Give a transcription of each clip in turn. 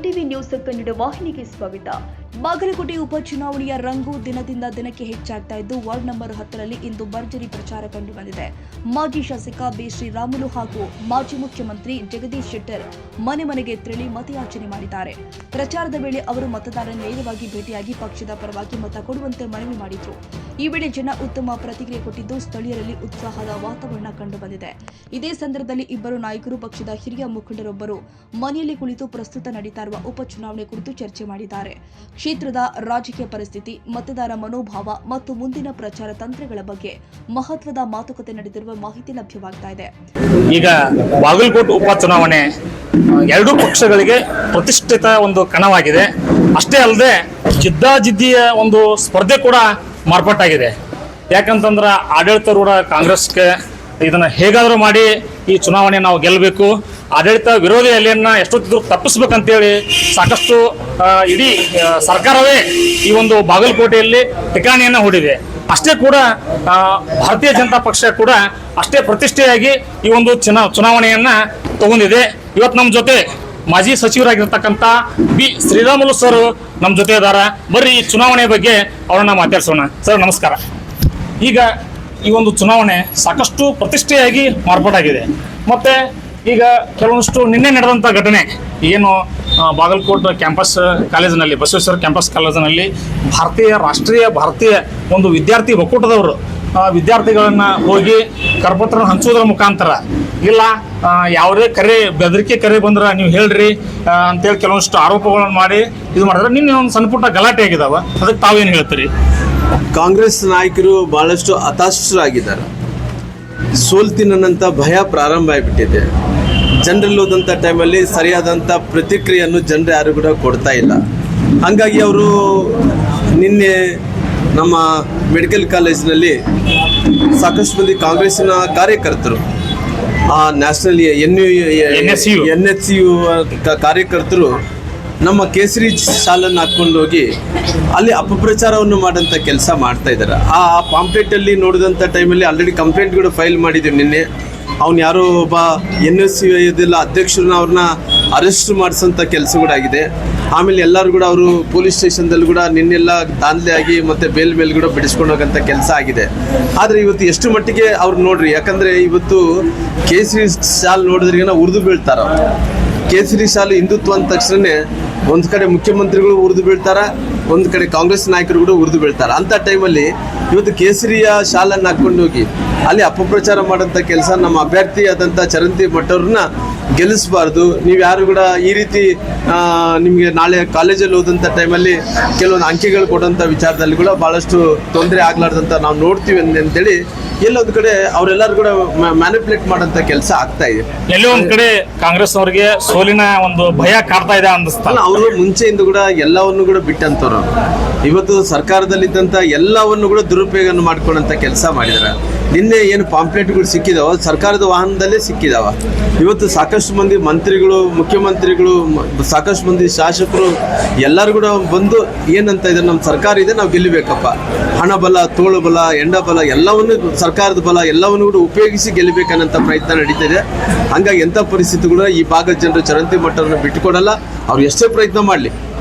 TV news Kannada ವಾಹಿನಿಗೆ ಸ್ವಾಗತ. ಬಾಗಲಕೋಟೆ ಉಪಚುನಾವಣೆಯ ರಂಗು ದಿನದಿಂದ ದಿನಕ್ಕೆ ಹೆಚ್ಚಾಗ್ತಾ ಇದ್ದು ವಾರ್ಡ್ ನಂಬರ್ 10ರಲ್ಲಿ ಇಂದು ಭರ್ಜರಿ ಪ್ರಚಾರ ಕಂಡು ಬಂದಿದೆ. ಮಾಜಿ ಶಾಸಕ ಬಿ ಶ್ರೀರಾಮುಲು ಹಾಗೂ ಮಾಜಿ ಮುಖ್ಯಮಂತ್ರಿ ಜಗದೀಶ್ ಶೆಟ್ಟರ್ ಮನೆ ಮನೆಗೆ ತೆರಳಿ ಮತಯಾಚನೆ ಮಾಡಿದ್ದಾರೆ. ಪ್ರಚಾರದ ವೇಳೆ ಅವರು ಮತದಾರರ ನೇರವಾಗಿ ಭೇಟಿಯಾಗಿ ಪಕ್ಷದ ಪರವಾಗಿ ಮತ ಕೊಡುವಂತೆ ಮನವಿ ಮಾಡಿದ್ರು. ಈ ವೇಳೆ ಜನ ಉತ್ತಮ ಪ್ರತಿಕ್ರಿಯೆ ಕೊಟ್ಟಿದ್ದು ಸ್ಥಳೀಯರಲ್ಲಿ ಉತ್ಸಾಹದ ವಾತಾವರಣ ಕಂಡು ಬಂದಿದೆ. ಇದೇ ಸಂದರ್ಭದಲ್ಲಿ ಇಬ್ಬರು ನಾಯಕರು ಪಕ್ಷದ ಹಿರಿಯ ಮುಖಂಡರೊಬ್ಬರು ಮನೆಯಲ್ಲಿ ಕುಳಿತು ಪ್ರಸ್ತುತ ನಡೀತಾ ಇರುವ ಉಪಚುನಾವಣೆ ಕುರಿತು ಚರ್ಚೆ ಮಾಡಿದ್ದಾರೆ. ಕ್ಷೇತ್ರದ ರಾಜಕೀಯ ಪರಿಸ್ಥಿತಿ, ಮತದಾರ ಮನೋಭಾವ ಮತ್ತು ಮುಂದಿನ ಪ್ರಚಾರ ತಂತ್ರಗಳ ಬಗ್ಗೆ ಮಹತ್ವದ ಮಾತುಕತೆ ನಡೆದಿರುವ ಮಾಹಿತಿ ಲಭ್ಯವಾಗ್ತಾ ಇದೆ. ಈಗ ಬಾಗಲಕೋಟೆ ಉಪಚುನಾವಣೆ ಎರಡೂ ಪಕ್ಷಗಳಿಗೆ ಪ್ರತಿಷ್ಠಿತ ಒಂದು ಕಣವಾಗಿದೆ. ಅಷ್ಟೇ ಅಲ್ಲದೆ ಜಿದ್ದಾಜಿದ್ದಿಯ ಒಂದು ಸ್ಪರ್ಧೆ ಕೂಡ ಮಾರ್ಪಾಟಾಗಿದೆ. ಯಾಕಂತಂದ್ರೆ ಆಡಳಿತಾರೂಢ ಕಾಂಗ್ರೆಸ್ಗೆ ಇದನ್ನ ಹೇಗಾದರೂ ಮಾಡಿ ಈ ಚುನಾವಣೆ ನಾವು ಗೆಲ್ಲಬೇಕು, ಆಡಳಿತ ವಿರೋಧಿ ಅಲೆಯನ್ನ ಎಷ್ಟೊತ್ತಿದ್ರು ತಪ್ಪಿಸ್ಬೇಕಂತೇಳಿ ಸಾಕಷ್ಟು ಇಡೀ ಸರ್ಕಾರವೇ ಈ ಒಂದು ಬಾಗಲಕೋಟೆಯಲ್ಲಿ ಠಿಕಾಣಿಯನ್ನು ಹೂಡಿದೆ. ಅಷ್ಟೇ ಕೂಡ ಭಾರತೀಯ ಜನತಾ ಪಕ್ಷ ಕೂಡ ಅಷ್ಟೇ ಪ್ರತಿಷ್ಠೆಯಾಗಿ ಈ ಒಂದು ಚುನಾವಣೆಯನ್ನ ತಗೊಂಡಿದೆ. ಇವತ್ತು ನಮ್ಮ ಜೊತೆ ಮಾಜಿ ಸಚಿವರಾಗಿರ್ತಕ್ಕಂಥ ಬಿ ಶ್ರೀರಾಮುಲು ಸರ್ ನಮ್ಮ ಜೊತೆ ಇದಾರ. ಬರ್ರಿ ಈ ಚುನಾವಣೆ ಬಗ್ಗೆ ಅವ್ರನ್ನ ಮಾತಾಡ್ಸೋಣ. ಸರ್ ನಮಸ್ಕಾರ. ಈಗ ಈ ಒಂದು ಚುನಾವಣೆ ಸಾಕಷ್ಟು ಪ್ರತಿಷ್ಠೆಯಾಗಿ ಮಾರ್ಪಾಟಾಗಿದೆ. ಮತ್ತೆ ಈಗ ಕೆಲವೊಂದಿಷ್ಟು ನಿನ್ನೆ ನಡೆದಂಥ ಘಟನೆ ಏನು ಬಾಗಲಕೋಟೆ ಕ್ಯಾಂಪಸ್ ಕಾಲೇಜಿನಲ್ಲಿ, ಬಸವೇಶ್ವರ ಕ್ಯಾಂಪಸ್ ಕಾಲೇಜಿನಲ್ಲಿ ರಾಷ್ಟ್ರೀಯ ಭಾರತೀಯ ಒಂದು ವಿದ್ಯಾರ್ಥಿ ಒಕ್ಕೂಟದವರು ವಿದ್ಯಾರ್ಥಿಗಳನ್ನ ಹೋಗಿ ಕರಪತ್ರ ಹಂಚೋದ್ರ ಮುಖಾಂತರ ಇಲ್ಲ ಯಾವುದೇ ಬೆದರಿಕೆ ಕರೆ ಬಂದ್ರೆ ನೀವು ಹೇಳ್ರಿ ಅಂತೇಳಿ ಕೆಲವೊಂದಿಷ್ಟು ಆರೋಪಗಳನ್ನು ಮಾಡಿ ಇದು ಮಾಡಿದ್ರೆ ನಿನ್ನೆ ಒಂದು ಸಣ್ಣ ಪುಟ್ಟ ಗಲಾಟೆ ಆಗಿದಾವ. ಅದಕ್ಕೆ ತಾವೇನು ಹೇಳ್ತೀರಿ? ಕಾಂಗ್ರೆಸ್ ನಾಯಕರು ಬಹಳಷ್ಟು ಹತಾಶರಾಗಿದ್ದಾರೆ. ಸೋಲ್ತಿನಂತ ಭಯ ಪ್ರಾರಂಭ ಆಗಿಬಿಟ್ಟಿದೆ. ಜನರಲ್ಲಿ ಹೋದಂಥ ಟೈಮಲ್ಲಿ ಸರಿಯಾದಂಥ ಪ್ರತಿಕ್ರಿಯೆಯನ್ನು ಜನರು ಯಾರು ಕೂಡ ಕೊಡ್ತಾ ಇಲ್ಲ. ಹಾಗಾಗಿ ಅವರು ನಿನ್ನೆ ನಮ್ಮ ಮೆಡಿಕಲ್ ಕಾಲೇಜಿನಲ್ಲಿ ಸಾಕಷ್ಟು ಮಂದಿ ಕಾಂಗ್ರೆಸ್ಸಿನ ಕಾರ್ಯಕರ್ತರು, ನ್ಯಾಷನಲ್ NSU ಕಾರ್ಯಕರ್ತರು ನಮ್ಮ ಕೇಸರಿ ಶಾಲನ್ನು ಹಾಕ್ಕೊಂಡು ಹೋಗಿ ಅಲ್ಲಿ ಅಪಪ್ರಚಾರವನ್ನು ಮಾಡೋಂಥ ಕೆಲಸ ಮಾಡ್ತಾ ಇದ್ದಾರೆ. ಆ ಪಾಂಪ್ಲೆಟಲ್ಲಿ ನೋಡಿದಂಥ ಟೈಮಲ್ಲಿ ಆಲ್ರೆಡಿ ಕಂಪ್ಲೇಂಟ್ಗಳು ಫೈಲ್ ಮಾಡಿದ್ದೀವಿ. ನಿನ್ನೆ ಅವ್ನು ಯಾರೋ ಒಬ್ಬ NSU ಇದೆಲ್ಲ ಅಧ್ಯಕ್ಷರನ್ನ ಅವ್ರನ್ನ ಅರೆಸ್ಟ್ ಮಾಡಿಸೋಂಥ ಕೆಲಸ ಕೂಡ ಆಗಿದೆ. ಆಮೇಲೆ ಎಲ್ಲರೂ ಕೂಡ ಅವರು ಪೊಲೀಸ್ ಸ್ಟೇಷನ್ದಲ್ಲಿ ಕೂಡ ನಿನ್ನೆಲ್ಲ ದಾಂಧಲೆ ಆಗಿ ಮತ್ತು ಬೇಲ್ ಮೇಲೆ ಕೂಡ ಬಿಡಿಸ್ಕೊಂಡು ಹೋಗೋಂಥ ಕೆಲಸ ಆಗಿದೆ. ಆದರೆ ಇವತ್ತು ಎಷ್ಟು ಮಟ್ಟಿಗೆ ಅವ್ರು ನೋಡ್ರಿ, ಯಾಕಂದರೆ ಇವತ್ತು ಕೇಸರಿ ಶಾಲ್ ನೋಡಿದ್ರಿಗೇನ ಉರಿದು ಬೀಳ್ತಾರ. ಕೇಸರಿ ಶಾಲು ಹಿಂದುತ್ವ ಅಂದ ತಕ್ಷಣವೇ ಒಂದು ಕಡೆ ಮುಖ್ಯಮಂತ್ರಿಗಳು ಉರಿದು ಬೀಳ್ತಾರೆ, ಒಂದು ಕಡೆ ಕಾಂಗ್ರೆಸ್ ನಾಯಕರು ಕೂಡ ಉರಿದು ಬೀಳ್ತಾರೆ. ಅಂಥ ಟೈಮಲ್ಲಿ ಇವತ್ತು ಕೇಸರಿಯ ಶಾಲನ್ನು ಹಾಕ್ಕೊಂಡು ಹೋಗಿ ಅಲ್ಲಿ ಅಪಪ್ರಚಾರ ಮಾಡೋಂಥ ಕೆಲಸ ನಮ್ಮ ಅಭ್ಯರ್ಥಿ ಆದಂಥ ಚರಂತಿ ಮಠವ್ರನ್ನ ಗೆಲ್ಲಿಸಬಾರ್ದು. ನೀವು ಯಾರು ಕೂಡ ಈ ರೀತಿ ನಿಮಗೆ ನಾಳೆ ಕಾಲೇಜಲ್ಲಿ ಓದಂಥ ಟೈಮಲ್ಲಿ ಕೆಲವೊಂದು ಅಂಕೆಗಳು ಕೊಡೋಂಥ ವಿಚಾರದಲ್ಲಿ ಕೂಡ ಭಾಳಷ್ಟು ತೊಂದರೆ ಆಗ್ಲಾರ್ದಂಥ ನಾವು ನೋಡ್ತೀವಿ ಅಂತೇಳಿ ಎಲ್ಲೊಂದು ಕಡೆ ಅವರೆಲ್ಲರೂ ಕೂಡ ಮ್ಯಾನಿಪುಲೇಟ್ ಮಾಡೋಂಥ ಕೆಲಸ ಆಗ್ತಾ ಇದೆ. ಎಲ್ಲೋ ಒಂದು ಕಡೆ ಕಾಂಗ್ರೆಸ್ ಅವರಿಗೆ ಸೋಲಿನ ಒಂದು ಭಯ ಕಾಡ್ತಾ ಇದೆ ಅನ್ನಿಸ್ತಲ್ಲ. ಅವರು ಮುಂಚೆಯಿಂದ ಕೂಡ ಎಲ್ಲವನ್ನು ಕೂಡ ಬಿಟ್ಟಂತವ್ರು. ಇವತ್ತು ಸರ್ಕಾರದಲ್ಲಿದ್ದಂಥ ಎಲ್ಲವನ್ನು ಕೂಡ ದುರುಪಯೋಗ ಮಾಡ್ಕೊಳ್ಳೋಂಥ ಕೆಲಸ ಮಾಡಿದ್ದಾರೆ. ನಿನ್ನೆ ಏನು ಪಾಂಪ್ಲೆಟ್ಗಳು ಸಿಕ್ಕಿದಾವ ಸರ್ಕಾರದ ವಾಹನದಲ್ಲೇ ಸಿಕ್ಕಿದಾವ. ಇವತ್ತು ಸಾಕಷ್ಟು ಮಂದಿ ಮಂತ್ರಿಗಳು, ಮುಖ್ಯಮಂತ್ರಿಗಳು, ಸಾಕಷ್ಟು ಮಂದಿ ಶಾಸಕರು ಎಲ್ಲರೂ ಕೂಡ ಬಂದು ಏನಂತ ಇದ್ದಾರೆ, ನಮ್ಮ ಸರ್ಕಾರ ಇದೆ, ನಾವು ಗೆಲ್ಲಬೇಕಪ್ಪ, ಹಣ ಬಲ, ತೋಳು ಬಲ, ಎಂಡ ಬಲ ಎಲ್ಲವನ್ನು ಸರ್ಕಾರದ ಬಲ ಎಲ್ಲವನ್ನು ಕೂಡ ಉಪಯೋಗಿಸಿ ಗೆಲ್ಲಬೇಕನ್ನೋಂಥ ಪ್ರಯತ್ನ ನಡೀತಿದೆ. ಹಾಗಾಗಿ ಎಂಥ ಪರಿಸ್ಥಿತಿ ಕೂಡ ಈ ಭಾಗದ ಜನರು ಚರಂತಿ ಮಟ್ಟವನ್ನು ಬಿಟ್ಟುಕೊಡಲ್ಲ. ಅವ್ರು ಎಷ್ಟೇ ಪ್ರಯತ್ನ ಮಾಡಲಿ,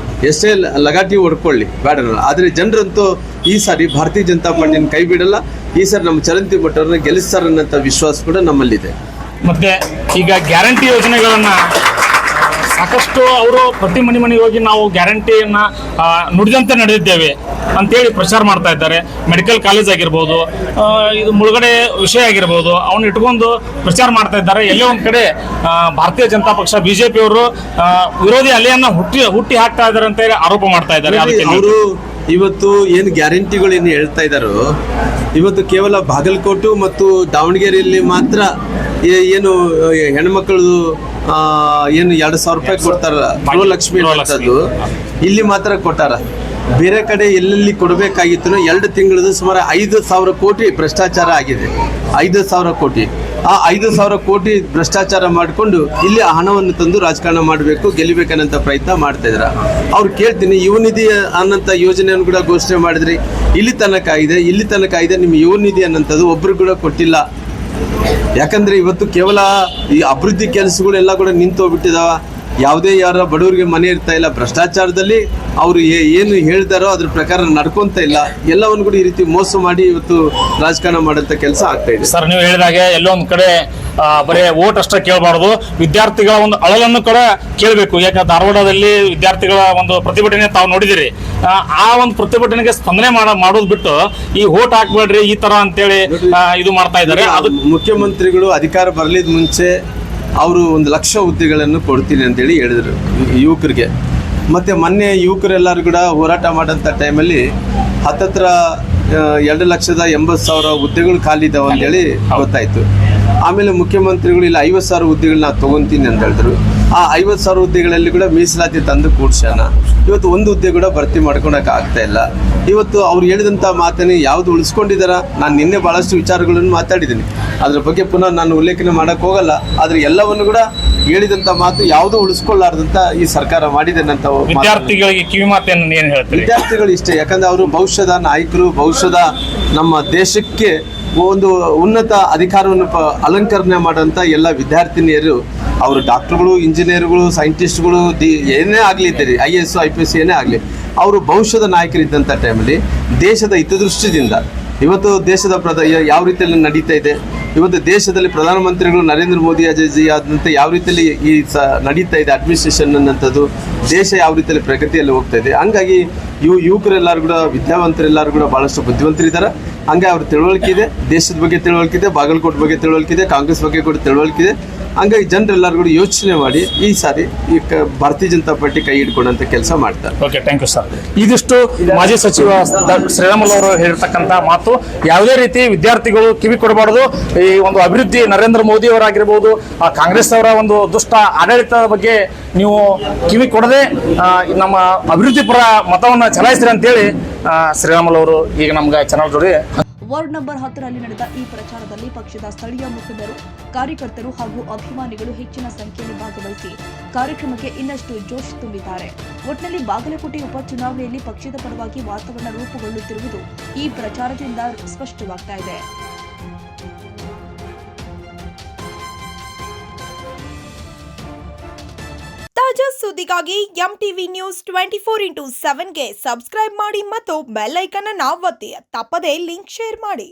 ಎಷ್ಟೇ ಲಗಾಟಿ ಹೊಡ್ಕೊಳ್ಳಿ ಬೇಡನಲ್ಲ, ಆದರೆ ಜನರಂತೂ ಈ ಸಾರಿ ಭಾರತೀಯ ಜನತಾ ಪಾರ್ಟಿನ ಕೈ ಬಿಡಲ್ಲ. ಈ ಸಾರಿ ನಮ್ಮ ಚರಂತಿ ಮಟ್ಟವ್ರನ್ನ ಗೆಲ್ಲಿಸ್ತಾರನ್ನಂಥ ವಿಶ್ವಾಸ ಕೂಡ ನಮ್ಮಲ್ಲಿದೆ. ಮತ್ತೆ ಈಗ ಗ್ಯಾರಂಟಿ ಯೋಜನೆಗಳನ್ನ ಸಾಕಷ್ಟು ಅವರು ಪ್ರತಿ ಮನೆಗೆ ಹೋಗಿ ನಾವು ಗ್ಯಾರಂಟಿಯನ್ನ ನುಡಿದಂತೆ ನಡೆದಿದ್ದೇವೆ ಅಂತೇಳಿ ಪ್ರಚಾರ ಮಾಡ್ತಾ ಇದ್ದಾರೆ. ಮೆಡಿಕಲ್ ಕಾಲೇಜ್ ಆಗಿರ್ಬೋದು, ಇದು ಮುಳುಗಡೆ ವಿಷಯ ಆಗಿರ್ಬೋದು, ಅವನ್ನ ಇಟ್ಕೊಂಡು ಪ್ರಚಾರ ಮಾಡ್ತಾ ಇದ್ದಾರೆ. ಎಲ್ಲೇ ಒಂದು ಕಡೆ ಭಾರತೀಯ ಜನತಾ ಪಕ್ಷ BJP ಅವರು ವಿರೋಧಿ ಅಲೆಯನ್ನ ಹುಟ್ಟಿ ಹಾಕ್ತಾ ಇದ್ದಾರೆ ಅಂತ ಆರೋಪ ಮಾಡ್ತಾ ಇದ್ದಾರೆ. ಅವರು ಇವತ್ತು ಏನು ಗ್ಯಾರಂಟಿಗಳು ಏನು ಹೇಳ್ತಾ ಇದ್ದಾರೋ, ಇವತ್ತು ಕೇವಲ ಬಾಗಲಕೋಟೆ ಮತ್ತು ದಾವಣಗೆರೆಯಲ್ಲಿ ಮಾತ್ರ ಏನು ಹೆಣ್ಮಕ್ಳದು ಏನು 2,000 ರೂಪಾಯಿ ಕೊಡ್ತಾರಲ್ಲ, ಗೃಹಲಕ್ಷ್ಮಿ ಅಂತದ್ದು ಇಲ್ಲಿ ಮಾತ್ರ ಕೊಟ್ಟಾರ. ಬೇರೆ ಕಡೆ ಎಲ್ಲೆಲ್ಲಿ ಕೊಡಬೇಕಾಗಿತ್ತು 2 ತಿಂಗಳದ್ದು ಸುಮಾರು 5,000 ಕೋಟಿ ಭ್ರಷ್ಟಾಚಾರ ಆಗಿದೆ. 5,000 ಕೋಟಿ. ಆ 5,000 ಕೋಟಿ ಭ್ರಷ್ಟಾಚಾರ ಮಾಡಿಕೊಂಡು ಇಲ್ಲಿ ಹಣವನ್ನು ತಂದು ರಾಜಕಾರಣ ಮಾಡಬೇಕು, ಗೆಲ್ಲಬೇಕನ್ನಂಥ ಪ್ರಯತ್ನ ಮಾಡ್ತಾ ಇದ್ದಾರೆ. ಅವ್ರು ಕೇಳ್ತೀನಿ, ಯುವ ನಿಧಿ ಅನ್ನೋಂಥ ಯೋಜನೆಯನ್ನು ಕೂಡ ಘೋಷಣೆ ಮಾಡಿದ್ರಿ, ಇಲ್ಲಿ ತನಕ ಇದೆ, ನಿಮ್ಮ ಯುವ ನಿಧಿ ಅನ್ನೋಂಥದ್ದು ಒಬ್ರು ಕೂಡ ಕೊಟ್ಟಿಲ್ಲ. ಯಾಕಂದರೆ ಇವತ್ತು ಕೇವಲ ಈ ಅಭಿವೃದ್ಧಿ ಕೆಲಸಗಳೆಲ್ಲ ಕೂಡ ನಿಂತು ಹೋಗ್ಬಿಟ್ಟಿದಾವ. ಯಾವುದೇ ಯಾರ ಬಡವರಿಗೆ ಮನೆ ಇರ್ತಾ ಇಲ್ಲ, ಭ್ರಷ್ಟಾಚಾರದಲ್ಲಿ ಅವರು ಏನು ಹೇಳ್ತಾರೋ ಅದ್ರ ಪ್ರಕಾರ ನಡ್ಕೊಂತ ಇಲ್ಲ, ಎಲ್ಲವನ್ನು ಕೂಡ ಈ ರೀತಿ ಮೋಸ ಮಾಡಿ ಇವತ್ತು ರಾಜಕಾರಣ ಮಾಡೋಂಥ ಕೆಲಸ ಆಗ್ತಾ ಇದೆ. ಸರ್, ನೀವು ಹೇಳಿದಾಗೆ ಎಲ್ಲೋ ಒಂದ್ ಕಡೆ ಬರೀ ಓಟ್ ಅಷ್ಟೇ ಕೇಳಬಾರ್ದು, ವಿದ್ಯಾರ್ಥಿಗಳ ಒಂದು ಅಳಲನ್ನು ಕೂಡ ಕೇಳಬೇಕು. ಯಾಕಂದ್ರೆ ಧಾರವಾಡದಲ್ಲಿ ವಿದ್ಯಾರ್ಥಿಗಳ ಒಂದು ಪ್ರತಿಭಟನೆ ತಾವು ನೋಡಿದಿರಿ. ಆ ಒಂದು ಪ್ರತಿಭಟನೆಗೆ ಸ್ಪಂದನೆ ಮಾಡೋದು ಬಿಟ್ಟು ಈ ಓಟ್ ಹಾಕ್ಬೇಡ್ರಿ ಈ ತರ ಅಂತೇಳಿ ಇದು ಮಾಡ್ತಾ ಇದ್ದಾರೆ. ಅದು ಮುಖ್ಯಮಂತ್ರಿಗಳು ಅಧಿಕಾರ ಬರಲಿದ ಮುಂಚೆ ಅವರು 1,00,000 ಹುದ್ದೆಗಳನ್ನು ಕೊಡ್ತೀನಿ ಅಂತೇಳಿ ಹೇಳಿದರು ಯುವಕರಿಗೆ. ಮತ್ತು ಮೊನ್ನೆ ಯುವಕರೆಲ್ಲರೂ ಕೂಡ ಹೋರಾಟ ಮಾಡೋಂಥ ಟೈಮಲ್ಲಿ ಹತ್ತತ್ರ 2,80,000 ಹುದ್ದೆಗಳು ಖಾಲಿ ಇದ್ದಾವೆ ಅಂತೇಳಿ ಗೊತ್ತಾಯಿತು. ಆಮೇಲೆ ಮುಖ್ಯಮಂತ್ರಿಗಳು ಇಲ್ಲ 50,000 ಹುದ್ದೆಗಳನ್ನ ತೊಗೊತೀನಿ ಅಂತ ಹೇಳಿದ್ರು. ಆ 50,000 ಹುದ್ದೆಗಳಲ್ಲಿ ಕೂಡ ಮೀಸಲಾತಿ ತಂದು ಕೂಡ್ಸೋಣ. ಇವತ್ತು ಒಂದು ಹುದ್ದೆ ಕೂಡ ಭರ್ತಿ ಮಾಡ್ಕೊಳಕ್ಕೆ ಆಗ್ತಾ ಇಲ್ಲ. ಇವತ್ತು ಅವ್ರು ಹೇಳಿದಂಥ ಮಾತನ್ನು ಯಾವುದು ಉಳಿಸ್ಕೊಂಡಿದ್ದಾರ? ನಾನು ನಿನ್ನೆ ಭಾಳಷ್ಟು ವಿಚಾರಗಳನ್ನು ಮಾತಾಡಿದ್ದೀನಿ, ಅದ್ರ ಬಗ್ಗೆ ಪುನಃ ನಾನು ಉಲ್ಲೇಖನೆ ಮಾಡೋಕ್ಕೆ ಹೋಗಲ್ಲ. ಆದರೆ ಎಲ್ಲವನ್ನು ಕೂಡ ಹೇಳಿದಂಥ ಮಾತು ಯಾವುದೂ ಉಳಿಸ್ಕೊಳ್ಳಾರ್ದಂತ ಈ ಸರ್ಕಾರ ಮಾಡಿದೆ ಅಂತ. ವಿದ್ಯಾರ್ಥಿಗಳಿಗೆ ಕಿವಿ ಮಾತನ್ನು ಏನು ಹೇಳ್ತಾರೆ? ವಿದ್ಯಾರ್ಥಿಗಳು ಇಷ್ಟೇ, ಯಾಕಂದ್ರೆ ಅವರು ಭವಿಷ್ಯದ ನಾಯಕರು, ಭವಿಷ್ಯದ ನಮ್ಮ ದೇಶಕ್ಕೆ ಒಂದು ಉನ್ನತ ಅಧಿಕಾರವನ್ನು ಅಲಂಕರಣೆ ಮಾಡೋಂಥ ಎಲ್ಲ ವಿದ್ಯಾರ್ಥಿನಿಯರು, ಅವರು ಡಾಕ್ಟರ್ಗಳು, ಇಂಜಿನಿಯರ್ಗಳು, ಸೈಂಟಿಸ್ಟ್ಗಳು, ಏನೇ ಆಗಲಿ ಇದ್ದೀರಿ, IAS IPS ಏನೇ ಆಗಲಿ, ಅವರು ಭವಿಷ್ಯದ ನಾಯಕರಿದ್ದಂಥ ಟೈಮಲ್ಲಿ ದೇಶದ ಹಿತದೃಷ್ಟಿಯಿಂದ ಇವತ್ತು ದೇಶದ ಯಾವ ರೀತಿಯಲ್ಲಿ ನಡೀತಾ ಇದೆ, ಇವತ್ತು ದೇಶದಲ್ಲಿ ಪ್ರಧಾನಮಂತ್ರಿಗಳು ನರೇಂದ್ರ ಮೋದಿ ಅಜಯ್ ಆದಂತೆ ಯಾವ ರೀತಿಯಲ್ಲಿ ನಡೀತಾ ಇದೆ ಅಡ್ಮಿನಿಸ್ಟ್ರೇಷನ್ ಅನ್ನೋಂಥದ್ದು, ದೇಶ ಯಾವ ರೀತಿಯಲ್ಲಿ ಪ್ರಗತಿಯಲ್ಲಿ ಹೋಗ್ತಾ ಇದೆ. ಹಂಗಾಗಿ ಯುವಕರೆಲ್ಲರೂ ಕೂಡ, ವಿದ್ಯಾವಂತರೆಲ್ಲರೂ ಕೂಡ ಭಾಳಷ್ಟು ಬುದ್ಧಿವಂತರಿದ್ದಾರೆ. ಹಂಗೆ ಅವ್ರ ತಿಳುವಳಿಕೆ ಇದೆ, ದೇಶದ ಬಗ್ಗೆ ತಿಳುವಳಿಕೆ ಇದೆ, ಬಾಗಲಕೋಟೆ ಬಗ್ಗೆ ತಿಳುವಳಿಕೆ ಇದೆ, ಕಾಂಗ್ರೆಸ್ ಬಗ್ಗೆ ಕೂಡ ತಿಳುವಳಿಕೆ ಇದೆ. ಹಂಗಾಗಿ ಜನರೆಲ್ಲರೂ ಕೂಡ ಯೋಚನೆ ಮಾಡಿ ಈ ಸಾರಿ ಈ ಭಾರತೀಯ ಜನತಾ ಪಾರ್ಟಿ ಕೈ ಹಿಡ್ಕೊಂಡಂತ ಕೆಲಸ ಮಾಡ್ತಾರೆ. Okay, thank you sir. ಇದಿಷ್ಟು ಮಾಜಿ ಸಚಿವ ಶ್ರೀರಾಮುಲು ಅವರು ಹೇಳಿರ್ತಕ್ಕಂಥ ಮಾತು. ಯಾವುದೇ ರೀತಿ ವಿದ್ಯಾರ್ಥಿಗಳು ಕಿವಿ ಕೊಡಬಾರ್ದು. ಈ ಒಂದು ಅಭಿವೃದ್ಧಿ ನರೇಂದ್ರ ಮೋದಿ ಅವರಾಗಿರ್ಬೋದು, ಕಾಂಗ್ರೆಸ್ ಅವರ ಒಂದು ದುಷ್ಟ ಆಡಳಿತದ ಬಗ್ಗೆ ನೀವು ಕಿವಿ ಕೊಡದೆ ನಮ್ಮ ಅಭಿವೃದ್ಧಿ ಪರ ಮತವನ್ನು ಚಲಾಯಿಸ್ರಿ ಅಂತೇಳಿ ಶ್ರೀರಾಮುಲು ಅವರು ಈಗ ನಮ್ಗೆ ಚಾನಲ್ ಜೋಡಿ. ವಾರ್ಡ್ ನಂಬರ್ 10ರಲ್ಲಿ ನಡೆದ ಈ ಪ್ರಚಾರದಲ್ಲಿ ಪಕ್ಷದ ಸ್ಥಳೀಯ ಮುಖಂಡರು, ಕಾರ್ಯಕರ್ತರು ಹಾಗೂ ಅಭಿಮಾನಿಗಳು ಹೆಚ್ಚಿನ ಸಂಖ್ಯೆಯಲ್ಲಿ ಭಾಗವಹಿಸಿ ಕಾರ್ಯಕ್ರಮಕ್ಕೆ ಇನ್ನಷ್ಟು ಜೋಶ್ ತುಂಬಿದ್ದಾರೆ. ಒಟ್ಟಿನಲ್ಲಿ ಬಾಗಲಕೋಟೆ ಉಪಚುನಾವಣೆಯಲ್ಲಿ ಪಕ್ಷದ ಪರವಾಗಿ ವಾತಾವರಣ ರೂಪುಗೊಳ್ಳುತ್ತಿರುವುದು ಈ ಪ್ರಚಾರದಿಂದ ಸ್ಪಷ್ಟವಾಗ್ತಾ ಇದೆ. ತಾಜಾ ಸುದ್ದಿಗಾಗಿ MTV ನ್ಯೂಸ್ 24/7ಗೆ ಸಬ್ಸ್ಕ್ರೈಬ್ ಮಾಡಿ ಮತ್ತು ಬೆಲ್ ಐಕಾನ್ ಅನ್ನು ಒತ್ತಿ. ತಪ್ಪದೇ ಲಿಂಕ್ ಶೇರ್ ಮಾಡಿ.